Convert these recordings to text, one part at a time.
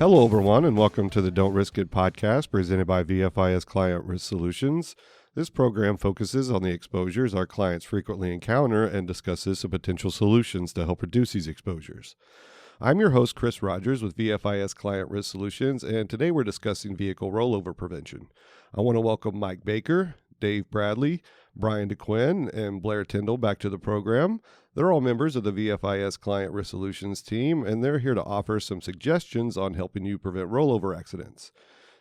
Hello, everyone, and welcome to the Don't Risk It podcast presented by VFIS Client Risk Solutions. This program focuses on the exposures our clients frequently encounter and discusses the potential solutions to help reduce these exposures. I'm your host, Chris Rogers with VFIS Client Risk Solutions, and today we're discussing vehicle rollover prevention. I want to welcome Mike Baker, Dave Bradley, Brian DeQuinn, and Blair Tyndall back to the program. They're all members of the VFIS Client Risk Solutions team, and they're here to offer some suggestions on helping you prevent rollover accidents.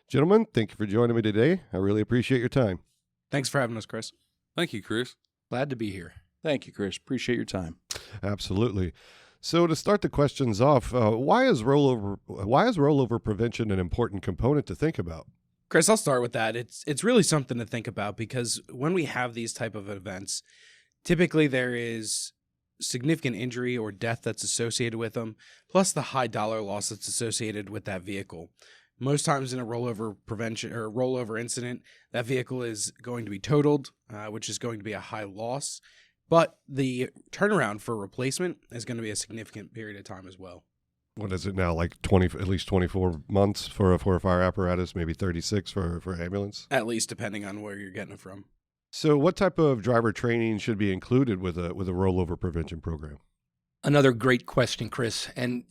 Gentlemen, thank you for joining me today. I really appreciate your time. Thanks for having us, Chris. Thank you, Chris. Glad to be here. Thank you, Chris. Appreciate your time. Absolutely. So to start the questions off, why is rollover prevention an important component to think about? Chris, I'll start with that. It's really something to think about because when we have these type of events, typically there is significant injury or death that's associated with them, plus the high dollar loss that's associated with that vehicle. Most times in a rollover prevention or rollover incident, that vehicle is going to be totaled, which is going to be a high loss. But the turnaround for replacement is going to be a significant period of time as well. What is it now, like at least 24 months for a fire apparatus, maybe 36 for ambulance? At least, depending on where you're getting it from. So what type of driver training should be included with a rollover prevention program? Another great question, Chris. And,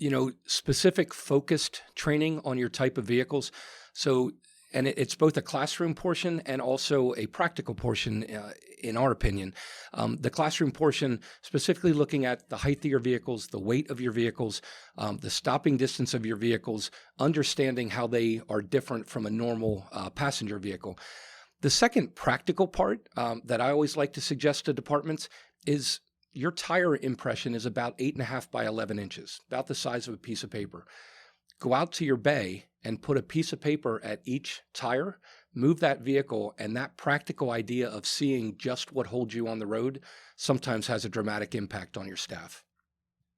specific focused training on your type of vehicles. So, and it's both a classroom portion and also a practical portion, in our opinion. The classroom portion, specifically looking at the height of your vehicles, the weight of your vehicles, the stopping distance of your vehicles, understanding how they are different from a normal passenger vehicle. The second practical part that I always like to suggest to departments is your tire impression is about 8.5 by 11 inches, about the size of a piece of paper. Go out to your bay and put a piece of paper at each tire, move that vehicle, and that practical idea of seeing just what holds you on the road sometimes has a dramatic impact on your staff.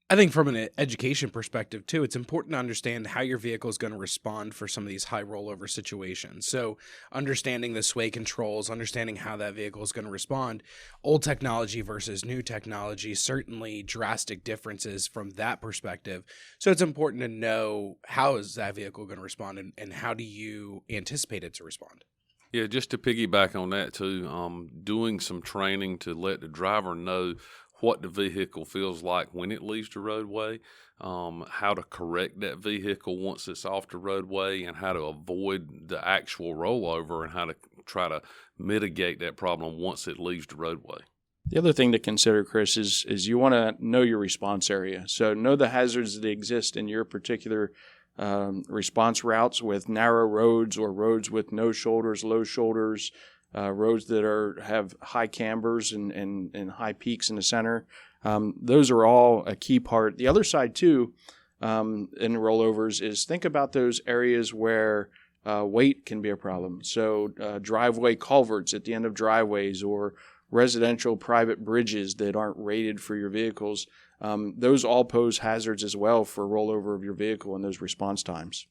I think from an education perspective, too, it's important to understand how your vehicle is going to respond for some of these high rollover situations. So understanding the sway controls, understanding how that vehicle is going to respond, old technology versus new technology, certainly drastic differences from that perspective. So it's important to know how is that vehicle going to respond and how do you anticipate it to respond? Yeah, just to piggyback on that too, doing some training to let the driver know what the vehicle feels like when it leaves the roadway, how to correct that vehicle once it's off the roadway, and how to avoid the actual rollover and how to try to mitigate that problem once it leaves the roadway. The other thing to consider, Chris, is you want to know your response area. So know the hazards that exist in your particular response routes with narrow roads or roads with no shoulders, low shoulders, roads that have high cambers and high peaks in the center. Those are all a key part. The other side, too, in rollovers is think about those areas where weight can be a problem. So driveway culverts at the end of driveways or residential private bridges that aren't rated for your vehicles. Those all pose hazards as well for rollover of your vehicle in those response times.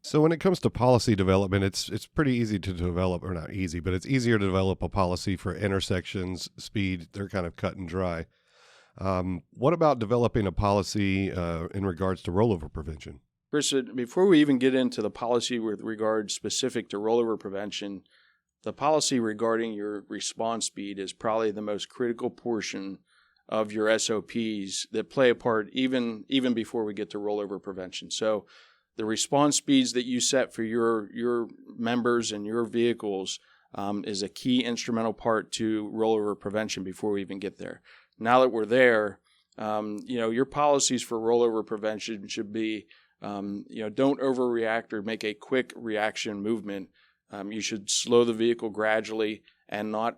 So when it comes to policy development, it's pretty easy to develop, or not easy, but it's easier to develop a policy for intersections, speed. They're kind of cut and dry. What about developing a policy in regards to rollover prevention? Chris, before we even get into the policy with regard specific to rollover prevention, the policy regarding your response speed is probably the most critical portion of your SOPs that play a part even before we get to rollover prevention. So the response speeds that you set for your members and your vehicles is a key instrumental part to rollover prevention before we even get there. Now that we're there, your policies for rollover prevention should be, don't overreact or make a quick reaction movement. You should slow the vehicle gradually and not,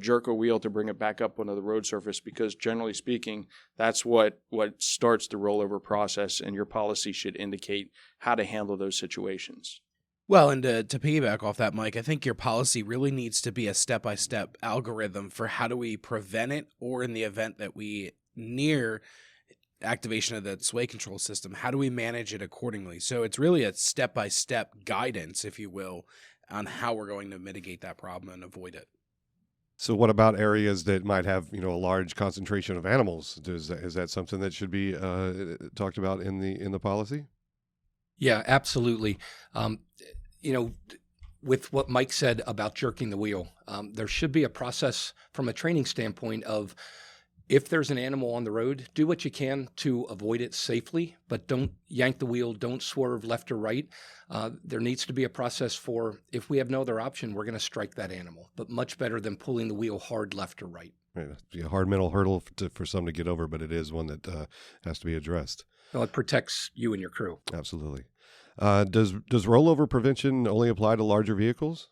jerk a wheel to bring it back up onto the road surface, because generally speaking, that's what starts the rollover process, and your policy should indicate how to handle those situations. Well, and to piggyback off that, Mike, I think your policy really needs to be a step-by-step algorithm for how do we prevent it, or in the event that we near activation of the sway control system, how do we manage it accordingly? So it's really a step-by-step guidance, if you will, on how we're going to mitigate that problem and avoid it. So what about areas that might have, a large concentration of animals? Is that something that should be talked about in the policy? Yeah, absolutely. You know, with what Mike said about jerking the wheel, there should be a process from a training standpoint of, if there's an animal on the road, do what you can to avoid it safely, but don't yank the wheel, don't swerve left or right. There needs to be a process for, if we have no other option, we're going to strike that animal, but much better than pulling the wheel hard left or right. Right. It'd be a hard mental hurdle for some to get over, but it is one that has to be addressed. Well, it protects you and your crew. Absolutely. Does rollover prevention only apply to larger vehicles?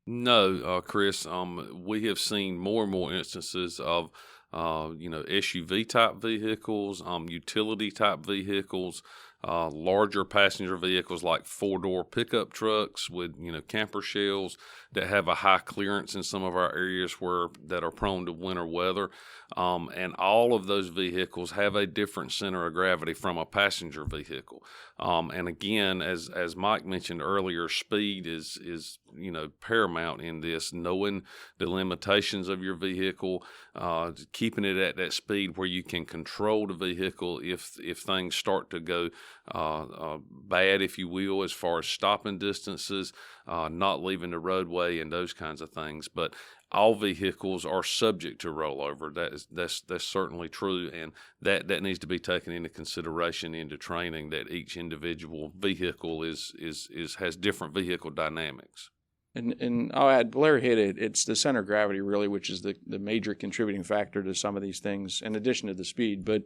No, Chris. We have seen more and more instances of SUV type vehicles, utility type vehicles, larger passenger vehicles like 4-door pickup trucks with camper shells that have a high clearance in some of our areas that are prone to winter weather, and all of those vehicles have a different center of gravity from a passenger vehicle. And again, as Mike mentioned earlier, speed is paramount in this. Knowing the limitations of your vehicle, keeping it at that speed where you can control the vehicle if things start to go bad, if you will, as far as stopping distances, not leaving the roadway, and those kinds of things. But all vehicles are subject to rollover. That's certainly true, and that needs to be taken into consideration into training, that each individual vehicle has different vehicle dynamics. And I'll add, Blair hit it. It's the center of gravity, really, which is the major contributing factor to some of these things, in addition to the speed. But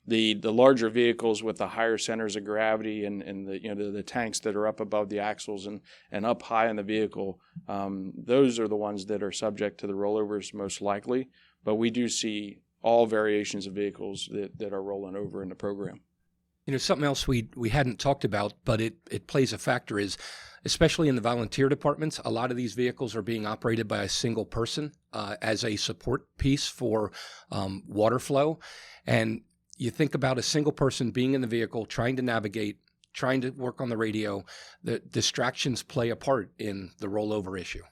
the larger vehicles with the higher centers of gravity and the tanks that are up above the axles and up high in the vehicle, those are the ones that are subject to the rollovers most likely. But we do see all variations of vehicles that are rolling over in the program. Something else we hadn't talked about, but it plays a factor is, especially in the volunteer departments, a lot of these vehicles are being operated by a single person as a support piece for water flow. And you think about a single person being in the vehicle, trying to navigate, trying to work on the radio, the distractions play a part in the rollover issue.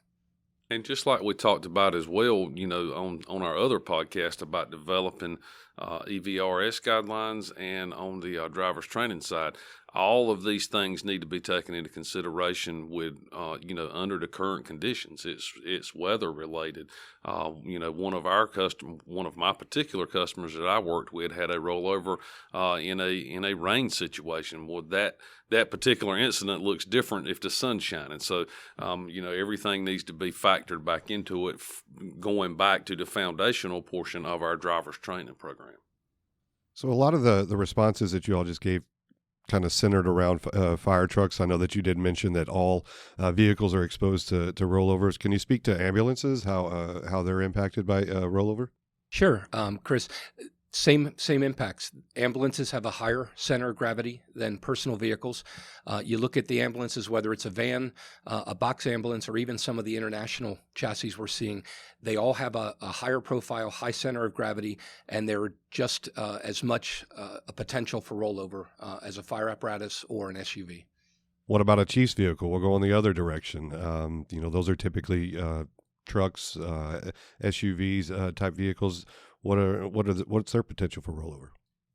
And just like we talked about as well, on our other podcast about developing EVRS guidelines, and on the driver's training side, all of these things need to be taken into consideration with, under the current conditions. It's weather related. One of my particular customers that I worked with had a rollover in a rain situation. Well, that particular incident looks different if the sun's shining. So, everything needs to be factored back into it, going back to the foundational portion of our driver's training program. So a lot of the responses that you all just gave kind of centered around fire trucks. I know that you did mention that all vehicles are exposed to rollovers. Can you speak to ambulances, how they're impacted by rollover? Sure, Chris. Same impacts. Ambulances have a higher center of gravity than personal vehicles. You look at the ambulances, whether it's a van, a box ambulance, or even some of the international chassis we're seeing, they all have a higher profile, high center of gravity, and they're just as much a potential for rollover as a fire apparatus or an SUV. What about a chief's vehicle? We'll go in the other direction. Those are typically trucks, SUVs type vehicles. What's their potential for rollover?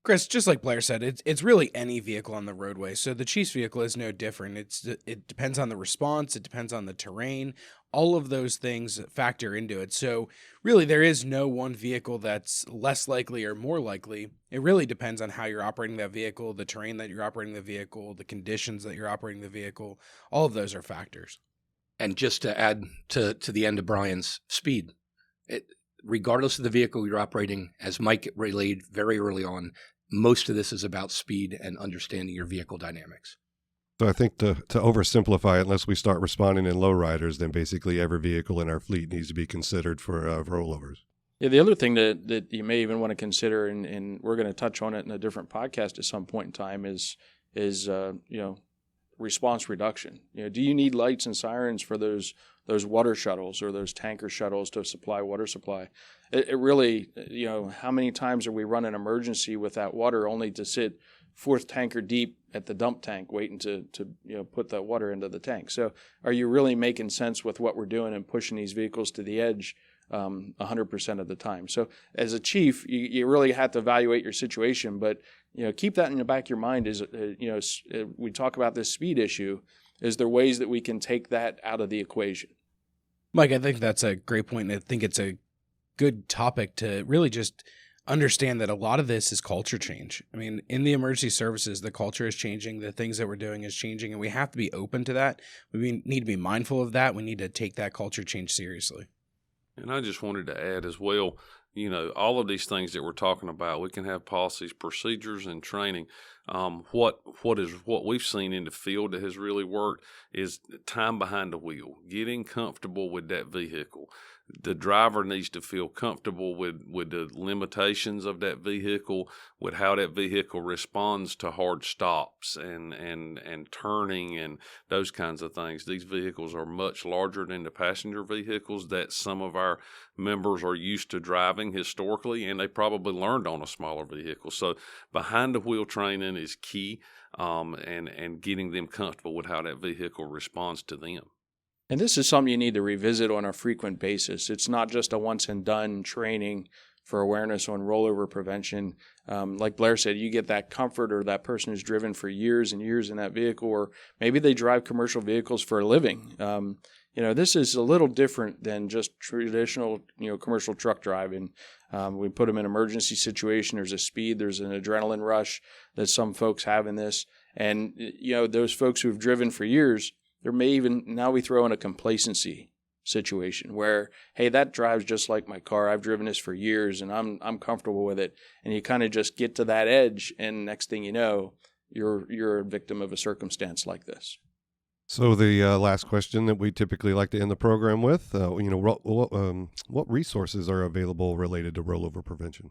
Chris, just like Blair said, it's really any vehicle on the roadway. So the Chiefs vehicle is no different. It depends on the response. It depends on the terrain. All of those things factor into it. So really, there is no one vehicle that's less likely or more likely. It really depends on how you're operating that vehicle, the terrain that you're operating the vehicle, the conditions that you're operating the vehicle. All of those are factors. And just to add to the end of Brian's, speed. Regardless of the vehicle you're operating, as Mike relayed very early on, most of this is about speed and understanding your vehicle dynamics. So I think to oversimplify it, unless we start responding in lowriders, then basically every vehicle in our fleet needs to be considered for rollovers. Yeah, the other thing that you may even want to consider, and we're going to touch on it in a different podcast at some point in time, is response reduction. Do you need lights and sirens for those water shuttles or those tanker shuttles to supply water supply? It really, how many times are we running emergency with that water only to sit fourth tanker deep at the dump tank waiting to put that water into the tank? So are you really making sense with what we're doing and pushing these vehicles to the edge 100% of the time? So as a chief, you really have to evaluate your situation, but keep that in the back of your mind. Is we talk about this speed issue. Is there ways that we can take that out of the equation? Mike, I think that's a great point. And I think it's a good topic to really just understand that a lot of this is culture change. I mean, in the emergency services, the culture is changing. The things that we're doing is changing, and we have to be open to that. We need to be mindful of that. We need to take that culture change seriously. And I just wanted to add as well, all of these things that we're talking about, we can have policies, procedures, and training. What we've seen in the field that has really worked is time behind the wheel, getting comfortable with that vehicle. The driver needs to feel comfortable with the limitations of that vehicle, with how that vehicle responds to hard stops and turning and those kinds of things. These vehicles are much larger than the passenger vehicles that some of our members are used to driving historically, and they probably learned on a smaller vehicle. So behind the wheel training is key, and getting them comfortable with how that vehicle responds to them. And this is something you need to revisit on a frequent basis. It's not just a once and done training for awareness on rollover prevention. Like Blair said, you get that comfort, or that person who's driven for years and years in that vehicle, or maybe they drive commercial vehicles for a living. This is a little different than just traditional, commercial truck driving. We put them in an emergency situation. There's a speed, there's an adrenaline rush that some folks have in this. And, those folks who've driven for years, there may even, now we throw in a complacency situation where, hey, that drives just like my car. I've driven this for years and I'm comfortable with it. And you kind of just get to that edge, and next thing you know, you're a victim of a circumstance like this. So the last question that we typically like to end the program with, what resources are available related to rollover prevention?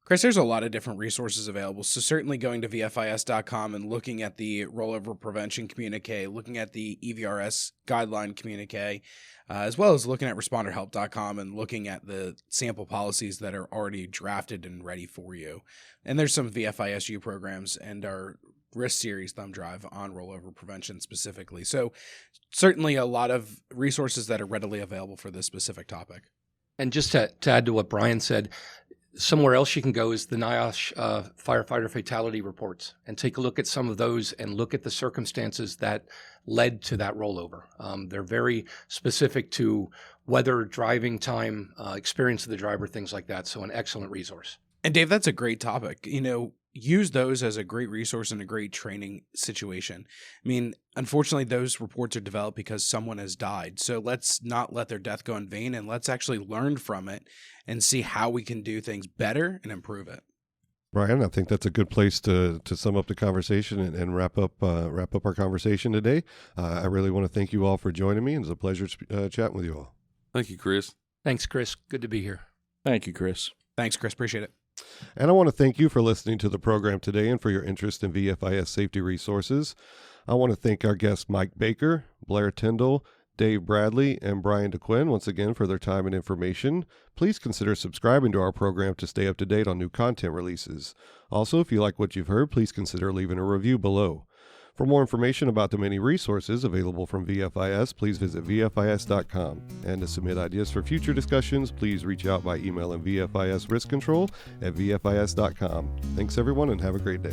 Chris, there's a lot of different resources available. So certainly going to VFIS.com and looking at the rollover prevention communique, looking at the EVRS guideline communique, as well as looking at responderhelp.com and looking at the sample policies that are already drafted and ready for you. And there's some VFISU programs and our risk series thumb drive on rollover prevention specifically. So certainly a lot of resources that are readily available for this specific topic. And just to add to what Brian said, somewhere else you can go is the NIOSH firefighter fatality reports, and take a look at some of those and look at the circumstances that led to that rollover. They're very specific to weather, driving time, experience of the driver, things like that. So an excellent resource. And Dave, that's a great topic. Use those as a great resource and a great training situation. I mean, unfortunately, those reports are developed because someone has died. So let's not let their death go in vain, and let's actually learn from it and see how we can do things better and improve it. Brian, I think that's a good place to sum up the conversation and wrap up our conversation today. I really want to thank you all for joining me. It was a pleasure chatting with you all. Thank you, Chris. Thanks, Chris. Good to be here. Thank you, Chris. Thanks, Chris. Appreciate it. And I want to thank you for listening to the program today and for your interest in VFIS safety resources. I want to thank our guests Mike Baker, Blair Tyndall, Dave Bradley, and Brian DeQuinn once again for their time and information. Please consider subscribing to our program to stay up to date on new content releases. Also, if you like what you've heard, please consider leaving a review below. For more information about the many resources available from VFIS, please visit VFIS.com. And to submit ideas for future discussions, please reach out by emailing VFIS Risk Control at VFIS.com. Thanks, everyone, and have a great day.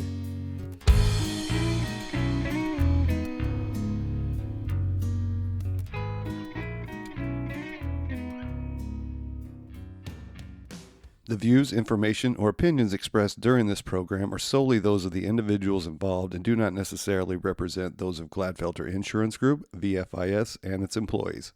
The views, information, or opinions expressed during this program are solely those of the individuals involved and do not necessarily represent those of Gladfelter Insurance Group, VFIS, and its employees.